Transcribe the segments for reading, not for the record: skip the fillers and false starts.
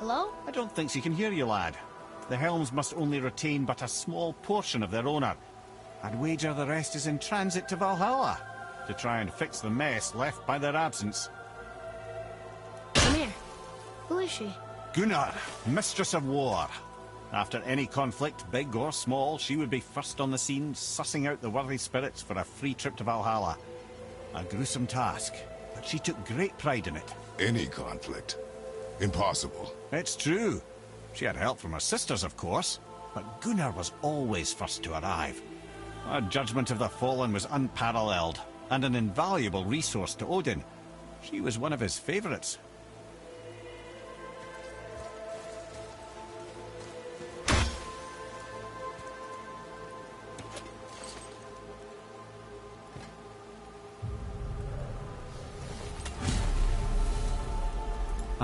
Hello? I don't think she can hear you, lad. The helms must only retain but a small portion of their owner. I'd wager the rest is in transit to Valhalla, to try and fix the mess left by their absence. Come here. Who is she? Gunnar, Mistress of War. After any conflict, big or small, she would be first on the scene, sussing out the worthy spirits for a free trip to Valhalla. A gruesome task, but she took great pride in it. Any conflict? Impossible. It's true. She had help from her sisters, of course, but Gunnar was always first to arrive. Her judgment of the fallen was unparalleled, and an invaluable resource to Odin. She was one of his favourites.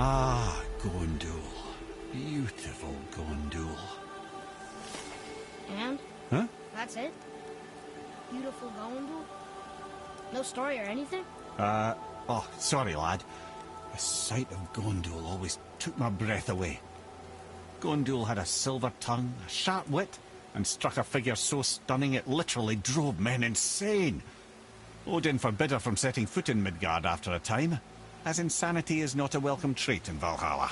Ah, Gondul. Beautiful Gondul. And? Huh? That's it? Beautiful Gondul? No story or anything? Oh, sorry, lad. The sight of Gondul always took my breath away. Gondul had a silver tongue, a sharp wit, and struck a figure so stunning it literally drove men insane. Odin forbid her from setting foot in Midgard after a time, as insanity is not a welcome trait in Valhalla.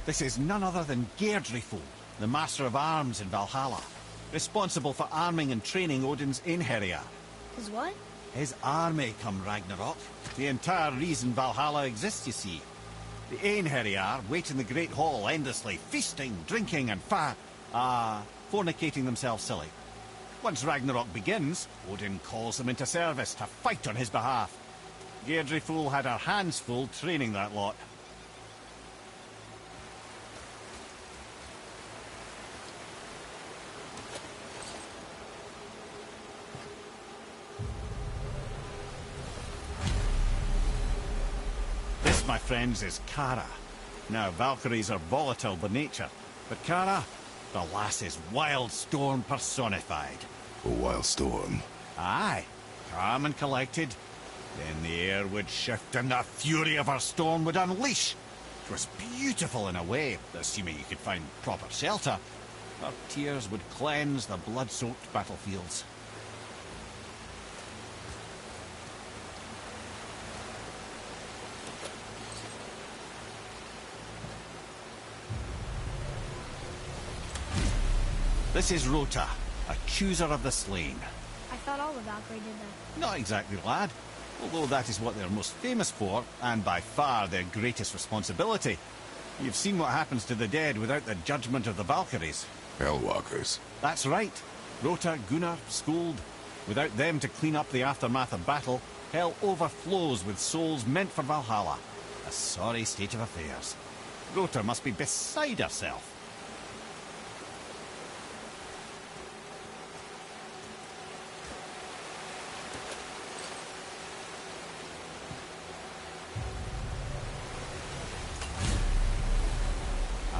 This is none other than Geirdriful, the Master of Arms in Valhalla, responsible for arming and training Odin's Einherjar. His what? His army come Ragnarok. The entire reason Valhalla exists, you see. The Einherjar wait in the Great Hall endlessly, feasting, drinking, and fornicating themselves silly. Once Ragnarok begins, Odin calls them into service to fight on his behalf. Geirdriful had her hands full training that lot. My friends, is Kara. Now, Valkyries are volatile by nature, but Kara, the lass is wild storm personified. A wild storm? Aye, calm and collected. Then the air would shift and the fury of her storm would unleash. It was beautiful in a way, assuming you could find proper shelter. Her tears would cleanse the blood-soaked battlefields. This is Rota, accuser of the slain. I thought all the Valkyrie did that. Not exactly, lad. Although that is what they're most famous for, and by far their greatest responsibility. You've seen what happens to the dead without the judgment of the Valkyries. Hellwalkers. That's right. Rota, Gunnar, Skuld. Without them to clean up the aftermath of battle, hell overflows with souls meant for Valhalla. A sorry state of affairs. Rota must be beside herself.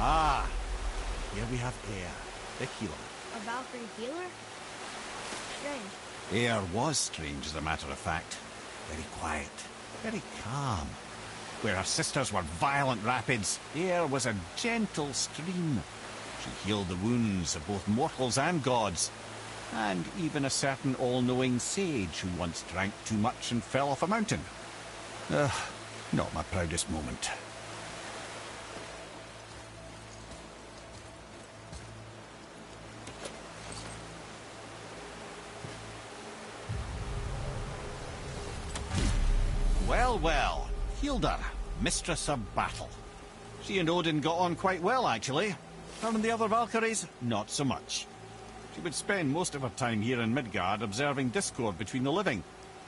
Ah, here we have Air, the healer. A Valkyrie healer? Strange. Air was strange, as a matter of fact. Very quiet, very calm. Where her sisters were violent rapids, Air was a gentle stream. She healed the wounds of both mortals and gods, and even a certain all-knowing sage who once drank too much and fell off a mountain. Not my proudest moment. Well, well, Hilda, Mistress of Battle. She and Odin got on quite well, actually. Her and the other Valkyries, not so much. She would spend most of her time here in Midgard observing discord between the living,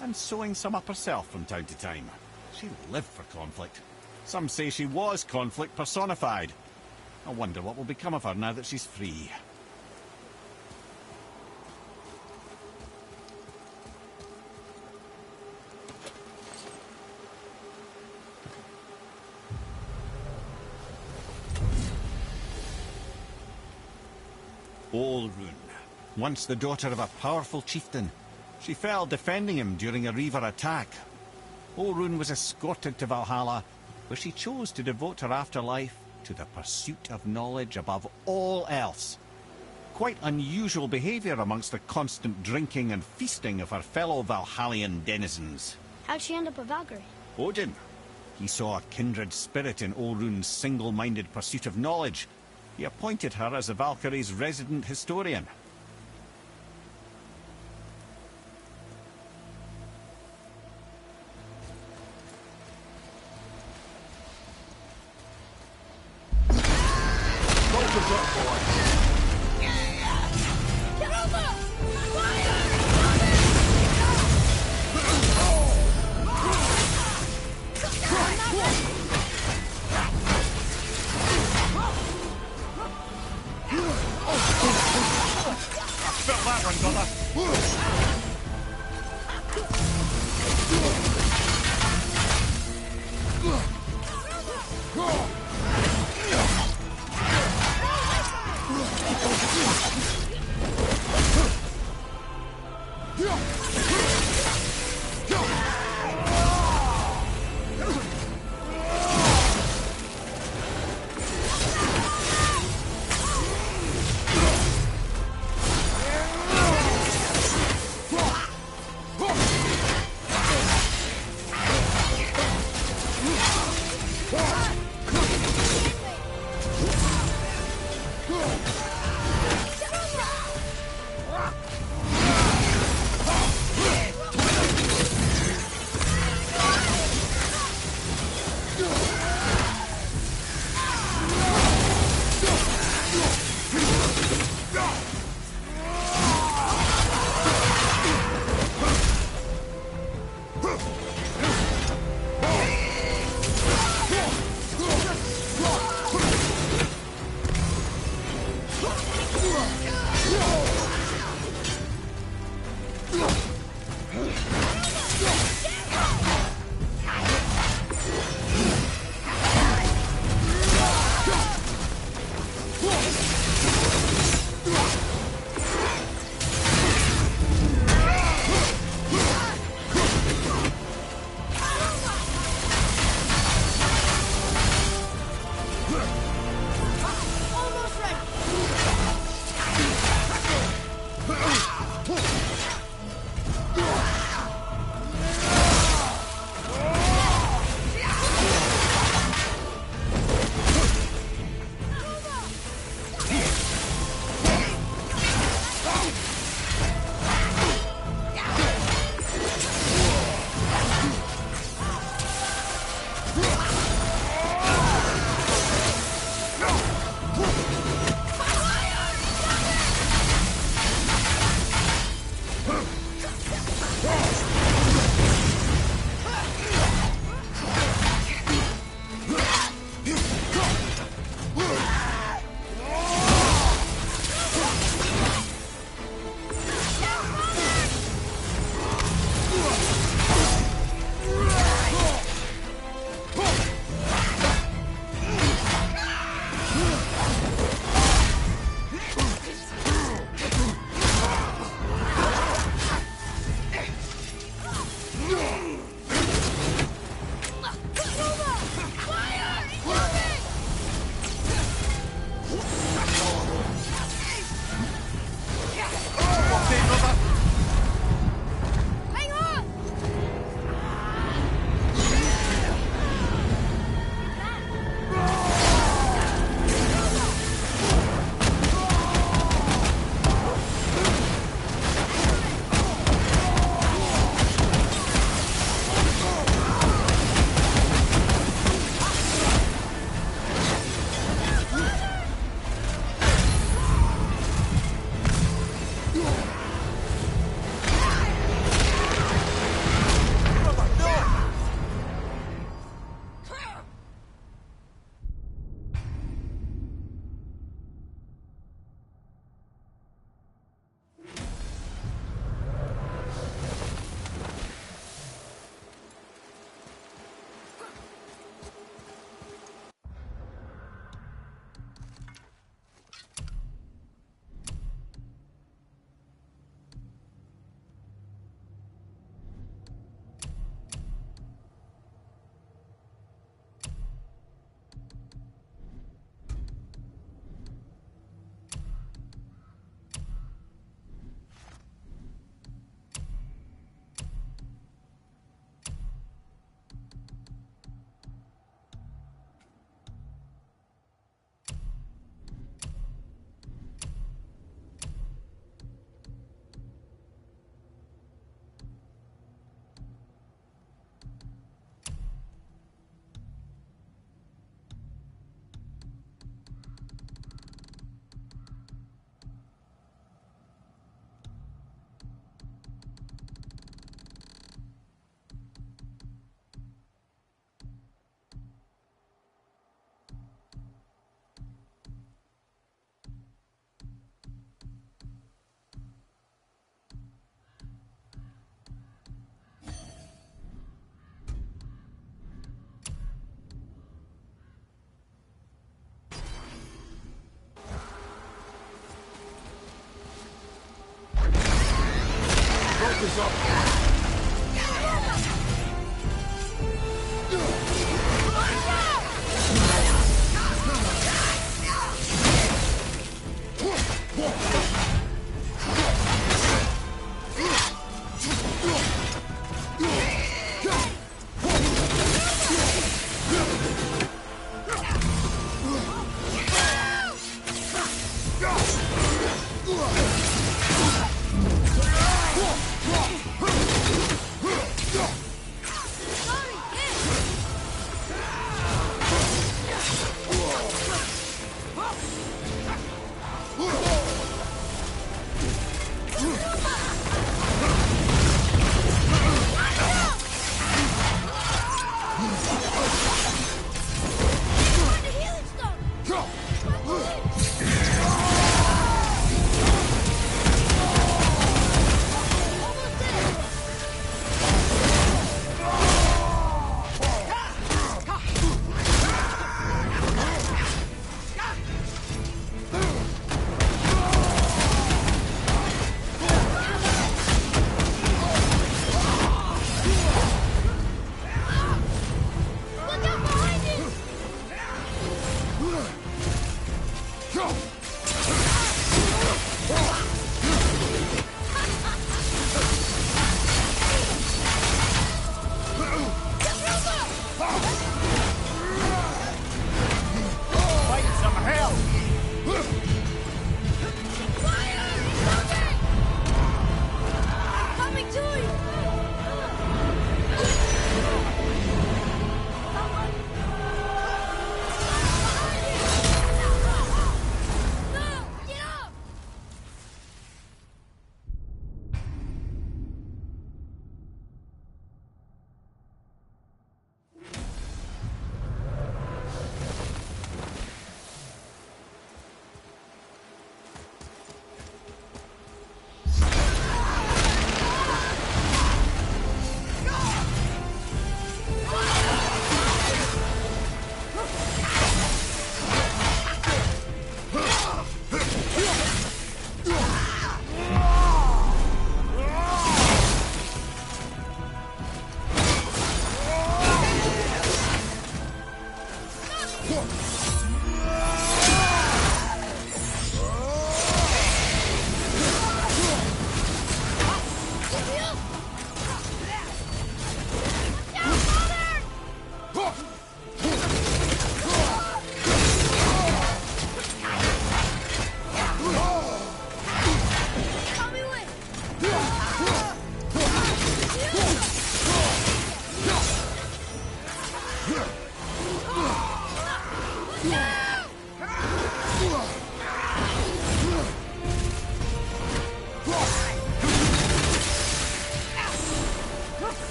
and sewing some up herself from time to time. She lived for conflict. Some say she was conflict personified. I wonder what will become of her now that she's free. Olrun, once the daughter of a powerful chieftain. She fell defending him during a Reaver attack. Olrun was escorted to Valhalla, where she chose to devote her afterlife to the pursuit of knowledge above all else. Quite unusual behaviour amongst the constant drinking and feasting of her fellow Valhallian denizens. How'd she end up a Valkyrie? Odin. He saw a kindred spirit in Olrun's single-minded pursuit of knowledge. He appointed her as the Valkyries' resident historian. Focus up, boy. Get over! Fire! Felt that one, brother.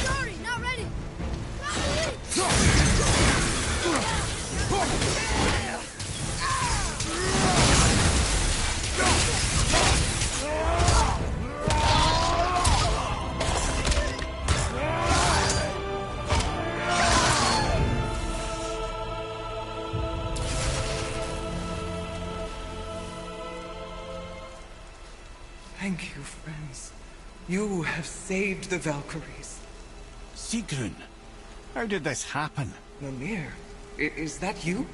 Sorry, not ready. Thank you, friends. You have saved the Valkyries. Sigrun, how did this happen? Mimir, is that you?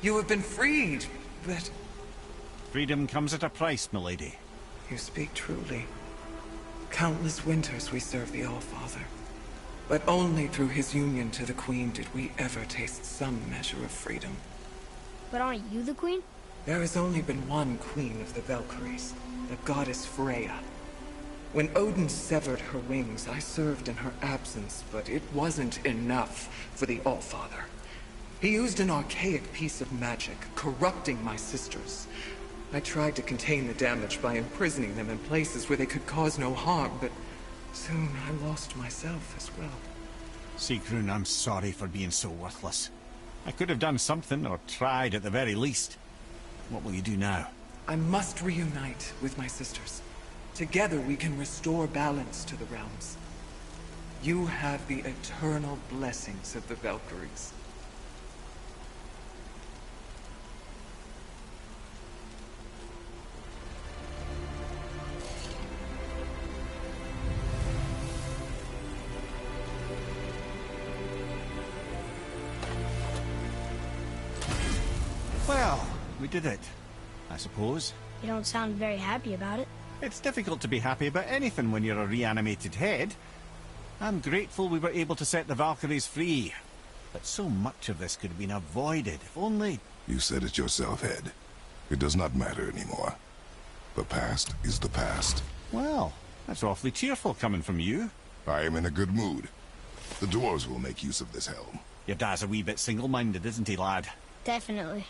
You have been freed, but... Freedom comes at a price, milady. You speak truly. Countless winters we served the All-Father. But only through his union to the Queen did we ever taste some measure of freedom. But aren't you the queen? There has only been one Queen of the Valkyries, the goddess Freya. When Odin severed her wings, I served in her absence, but it wasn't enough for the All-Father. He used an archaic piece of magic, corrupting my sisters. I tried to contain the damage by imprisoning them in places where they could cause no harm, but soon I lost myself as well. Sigrun, I'm sorry for being so worthless. I could have done something, or tried at the very least. What will you do now? I must reunite with my sisters. Together we can restore balance to the realms. You have the eternal blessings of the Valkyries. Well, we did it, I suppose. You don't sound very happy about it. It's difficult to be happy about anything when you're a reanimated head. I'm grateful we were able to set the Valkyries free. But so much of this could have been avoided, if only... You said it yourself, Head. It does not matter anymore. The past is the past. Well, that's awfully cheerful coming from you. I am in a good mood. The dwarves will make use of this helm. Your dad's a wee bit single-minded, isn't he, lad? Definitely.